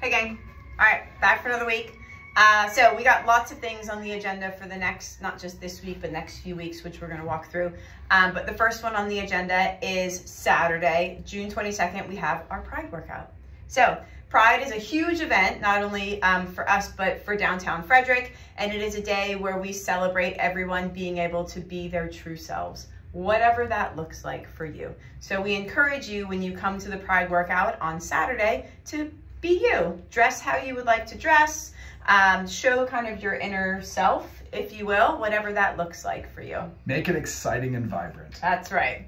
Hey gang. All right, back for another week. So we got lots of things on the agenda for the next, not just this week, but next few weeks, which we're gonna walk through. But the first one on the agenda is Saturday, June 22nd, we have our Pride workout. So Pride is a huge event, not only for us, but for downtown Frederick. And it is a day where we celebrate everyone being able to be their true selves, whatever that looks like for you. So we encourage you when you come to the Pride workout on Saturday to be you. Dress how you would like to dress, show kind of your inner self, if you will, whatever that looks like for you. Make it exciting and vibrant. That's right.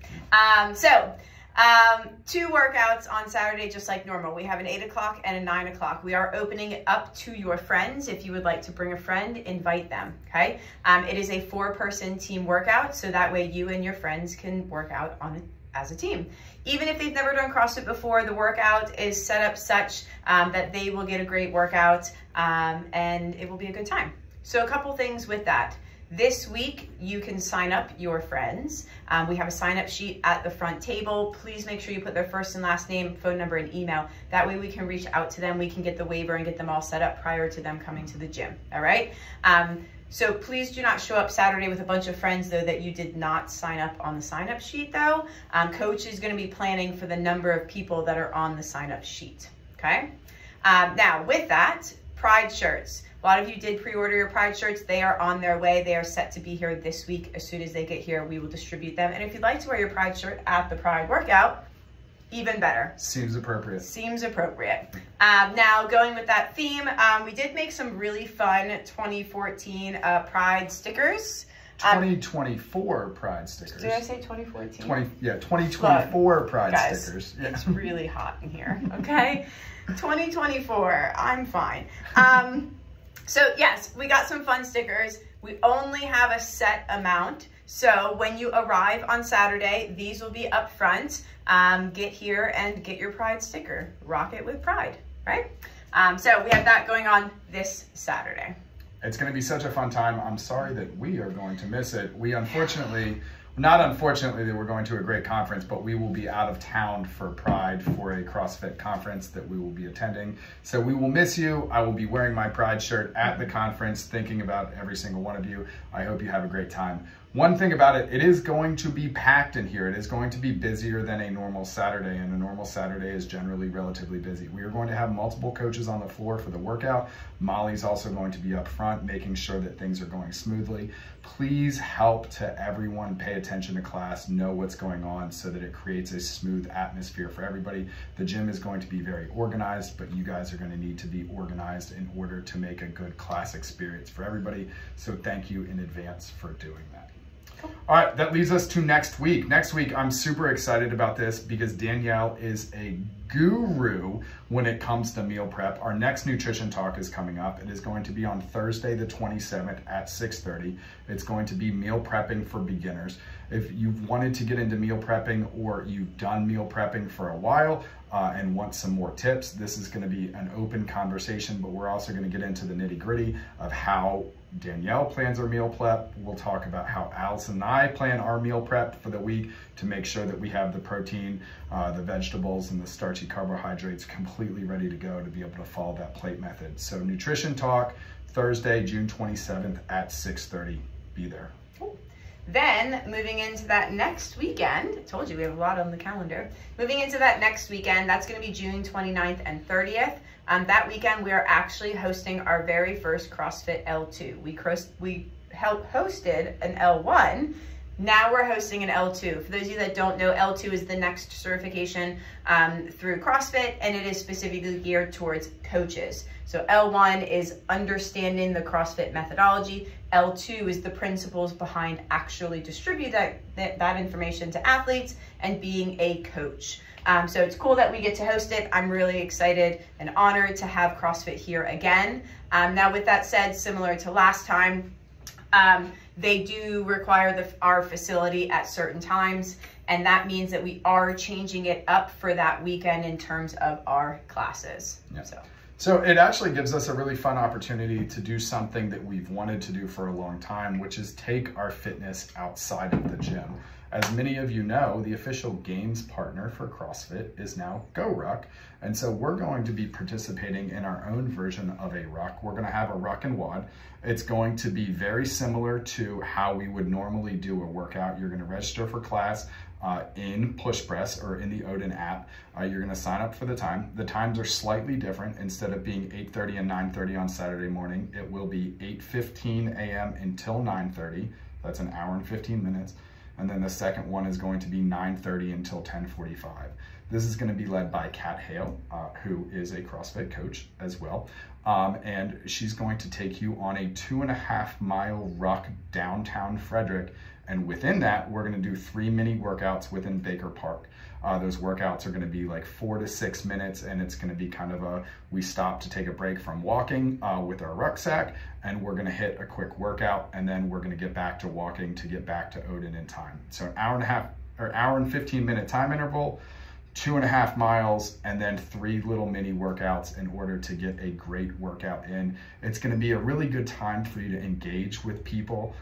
Two workouts on Saturday, just like normal. We have an 8 o'clock and a 9 o'clock. We are opening it up to your friends. If you would like to bring a friend, invite them, okay? It is a 4-person team workout, so that way you and your friends can work out on it as a team. Even if they've never done CrossFit before, the workout is set up such that they will get a great workout and it will be a good time. So a couple things with that. This week, you can sign up your friends. We have a sign-up sheet at the front table. Please make sure you put their first and last name, phone number, and email. That way we can reach out to them. We can get the waiver and get them all set up prior to them coming to the gym, all right? So please do not show up Saturday with a bunch of friends, though, that you did not sign up on the sign-up sheet, though. Coach is gonna be planning for the number of people that are on the sign-up sheet, okay? Now, with that, Pride shirts. A lot of you did pre-order your Pride shirts. They are on their way. They are set to be here this week. As soon as they get here, we will distribute them. And if you'd like to wear your Pride shirt at the Pride workout, even better. Seems appropriate. Seems appropriate. Now, going with that theme, we did make some really fun 2014 Pride stickers. 2024 Pride stickers. Did I say 2014? 2024 Pride Guys, stickers. Yeah. It's really hot in here, okay? 2024, I'm fine. So yes, we got some fun stickers. We only have a set amount. So when you arrive on Saturday, these will be up front. Get here and get your Pride sticker. Rock it with Pride, right? So we have that going on this Saturday. It's going to be such a fun time. I'm sorry that we are going to miss it. We unfortunately, not unfortunately that we're going to a great conference, but we will be out of town for Pride for a CrossFit conference that we will be attending. So we will miss you. I will be wearing my Pride shirt at the conference, thinking about every single one of you. I hope you have a great time. One thing about it, it is going to be packed in here. It is going to be busier than a normal Saturday, and a normal Saturday is generally relatively busy. We are going to have multiple coaches on the floor for the workout. Molly's also going to be up front, making sure that things are going smoothly. Please help to everyone pay attention to class, know what's going on so that it creates a smooth atmosphere for everybody. The gym is going to be very organized, but you guys are going to need to be organized in order to make a good class experience for everybody. So thank you in advance for doing that. All right, that leads us to next week. Next week, I'm super excited about this because Danielle is a guru when it comes to meal prep. Our next nutrition talk is coming up. It is going to be on Thursday, the 27th at 6:30. It's going to be meal prepping for beginners. If you've wanted to get into meal prepping or you've done meal prepping for a while and want some more tips, this is going to be an open conversation, but we're also going to get into the nitty-gritty of how Danielle plans our meal prep. We'll talk about how Allison and I plan our meal prep for the week to make sure that we have the protein, the vegetables, and the starchy carbohydrates completely ready to go to be able to follow that plate method. So nutrition talk, Thursday, June 27th at 6:30. Be there. Cool. Then moving into that next weekend, I told you we have a lot on the calendar. Moving into that next weekend, that's going to be June 29th and 30th. That weekend, we are actually hosting our very first CrossFit L2. We hosted an L1. Now we're hosting an L2. For those of you that don't know, L2 is the next certification through CrossFit, and it is specifically geared towards coaches. So L1 is understanding the CrossFit methodology. L2 is the principles behind actually distribute that information to athletes and being a coach. So it's cool that we get to host it. I'm really excited and honored to have CrossFit here again. Now with that said, similar to last time, they do require our facility at certain times, and that means that we are changing it up for that weekend in terms of our classes. Yeah. So it actually gives us a really fun opportunity to do something that we've wanted to do for a long time, which is take our fitness outside of the gym. As many of you know, the official games partner for CrossFit is now GoRuck. And so we're going to be participating in our own version of a ruck. We're going to have a ruck and WOD. It's going to be very similar to how we would normally do a workout. You're going to register for class in Push Press or in the Odin app. You're going to sign up for the time. The times are slightly different. Instead of being 8:30 and 9:30 on Saturday morning, it will be 8:15 a.m. until 9:30. That's an hour and 15 minutes. And then the second one is going to be 9:30 until 10:45. This is going to be led by Kat Hale, who is a CrossFit coach as well. And she's going to take you on a 2.5-mile ruck downtown Frederick. And within that, we're going to do 3 mini workouts within Baker Park. Those workouts are going to be like 4 to 6 minutes, and it's going to be kind of we stop to take a break from walking with our rucksack, and we're going to hit a quick workout, and then we're going to get back to walking to get back to Odin in time. So an hour and 15-minute time interval, 2.5 miles, and then 3 little mini workouts in order to get a great workout in. It's going to be a really good time for you to engage with people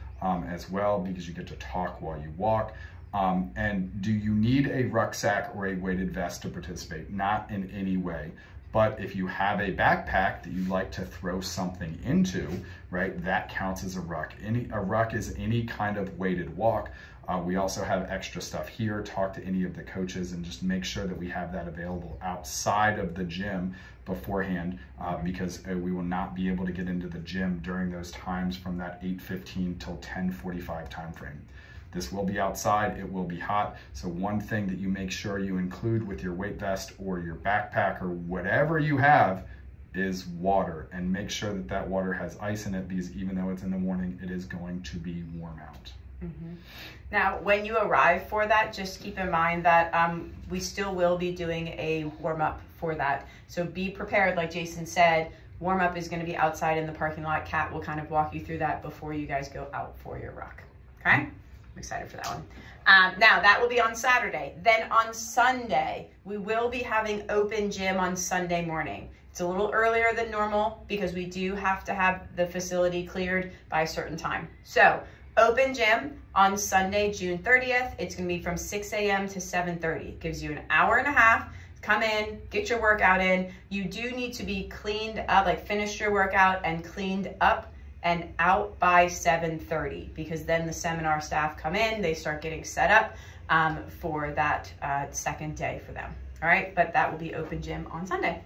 as well, because you get to talk while you walk. And do you need a rucksack or a weighted vest to participate? Not in any way. But if you have a backpack that you'd like to throw something into, right, that counts as a ruck. A ruck is any kind of weighted walk. We also have extra stuff here. Talk to any of the coaches and just make sure that we have that available outside of the gym beforehand, because we will not be able to get into the gym during those times from that 8:15 till 10:45 time frame. This will be outside, it will be hot. So one thing that you make sure you include with your weight vest or your backpack or whatever you have is water, and make sure that that water has ice in it, because even though it's in the morning, it is going to be warm out. Mm-hmm. Now, when you arrive for that, just keep in mind that we still will be doing a warm-up for that. So be prepared, like Jason said. Warm-up is going to be outside in the parking lot. Kat will kind of walk you through that before you guys go out for your ruck. Okay? I'm excited for that one. Now, that will be on Saturday. Then on Sunday, we will be having open gym on Sunday morning. It's a little earlier than normal because we do have to have the facility cleared by a certain time. So, open gym on Sunday, June 30th. It's going to be from 6 a.m. to 7:30. Gives you an hour and a half. Come in, get your workout in. You do need to be cleaned up, like finish your workout and cleaned up and out by 7:30, because then the seminar staff come in, they start getting set up for that second day for them. All right, but that will be open gym on Sunday.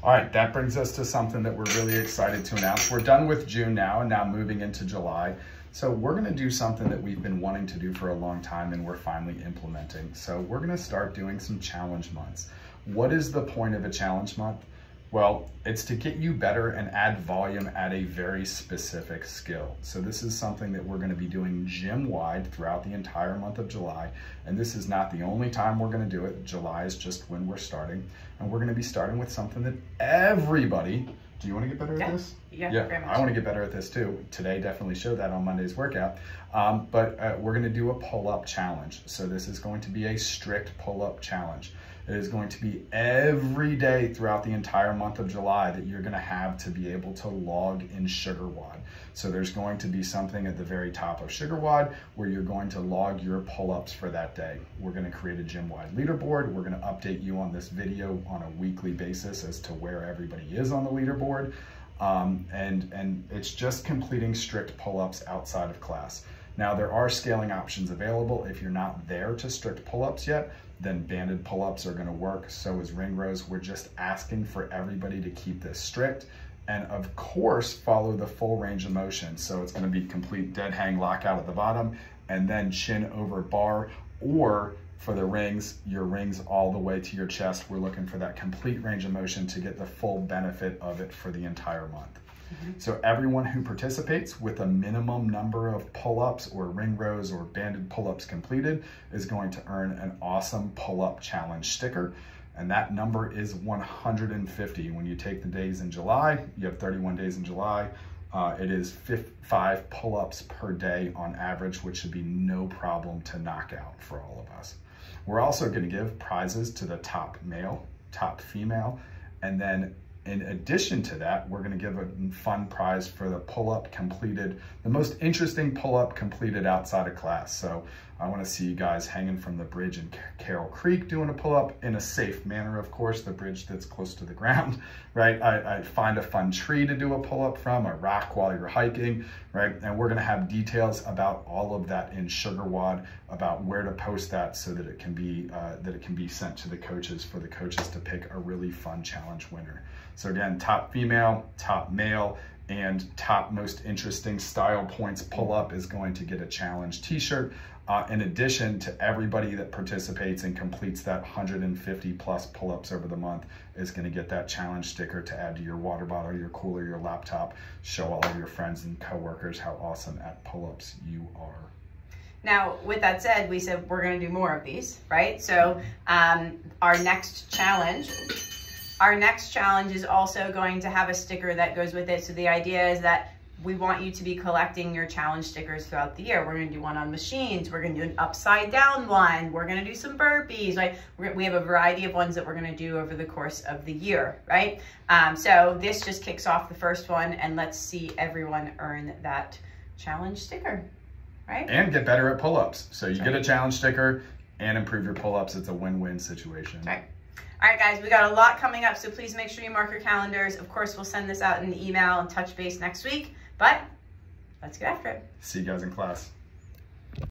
All right, that brings us to something that we're really excited to announce. We're done with June now and now moving into July. So we're gonna do something that we've been wanting to do for a long time and we're finally implementing. So we're gonna start doing some challenge months. What is the point of a challenge month? Well, it's to get you better and add volume at a very specific skill. So this is something that we're going to be doing gym-wide throughout the entire month of July. And this is not the only time we're going to do it. July is just when we're starting. And we're going to be starting with something that everybody... Do you want to get better at this? Yeah, very much. I want to get better at this too. Today definitely showed that on Monday's workout. But we're going to do a pull-up challenge. So this is going to be a strict pull-up challenge. It is going to be every day throughout the entire month of July that you're going to have to be able to log in SugarWOD. So there's going to be something at the very top of SugarWOD where you're going to log your pull-ups for that day. We're going to create a gym-wide leaderboard. We're going to update you on this video on a weekly basis as to where everybody is on the leaderboard. And it's just completing strict pull-ups outside of class. Now, there are scaling options available. If you're not there to strict pull-ups yet, then banded pull-ups are gonna work. So is ring rows. We're just asking for everybody to keep this strict. And of course, follow the full range of motion. So it's gonna be complete dead hang lockout at the bottom and then chin over bar, or for the rings, your rings all the way to your chest. We're looking for that complete range of motion to get the full benefit of it for the entire month. So everyone who participates with a minimum number of pull-ups or ring rows or banded pull-ups completed is going to earn an awesome pull-up challenge sticker. And that number is 150. When you take the days in July, you have 31 days in July. It is 5 pull-ups per day on average, which should be no problem to knock out for all of us. We're also going to give prizes to the top male, top female, and then In addition to that, we're going to give a fun prize for the pull-up completed, the most interesting pull-up completed outside of class. So I want to see you guys hanging from the bridge in Carroll Creek doing a pull-up in a safe manner, of course, the bridge that's close to the ground, right? I find a fun tree to do a pull-up from, a rock while you're hiking, right? And we're going to have details about all of that in SugarWOD, about where to post that so that it can be sent to the coaches for the coaches to pick a really fun challenge winner. So again, top female, top male, and top most interesting style points pull-up is going to get a challenge t-shirt. In addition to everybody that participates and completes that 150 plus pull-ups over the month is going to get that challenge sticker to add to your water bottle, your cooler, your laptop, show all of your friends and coworkers how awesome at pull-ups you are. Now, with that said, we said we're going to do more of these, right? So our next challenge is also going to have a sticker that goes with it. So the idea is that we want you to be collecting your challenge stickers throughout the year. We're going to do one on machines. We're going to do an upside down one. We're going to do some burpees, right? We have a variety of ones that we're going to do over the course of the year, right? So this just kicks off the first one, and let's see everyone earn that challenge sticker, right? And get better at pull-ups. So you get a challenge sticker and improve your pull-ups. It's a win-win situation. Right. All right, guys, we got a lot coming up, so please make sure you mark your calendars. Of course, we'll send this out in the email and touch base next week, but let's get after it. See you guys in class.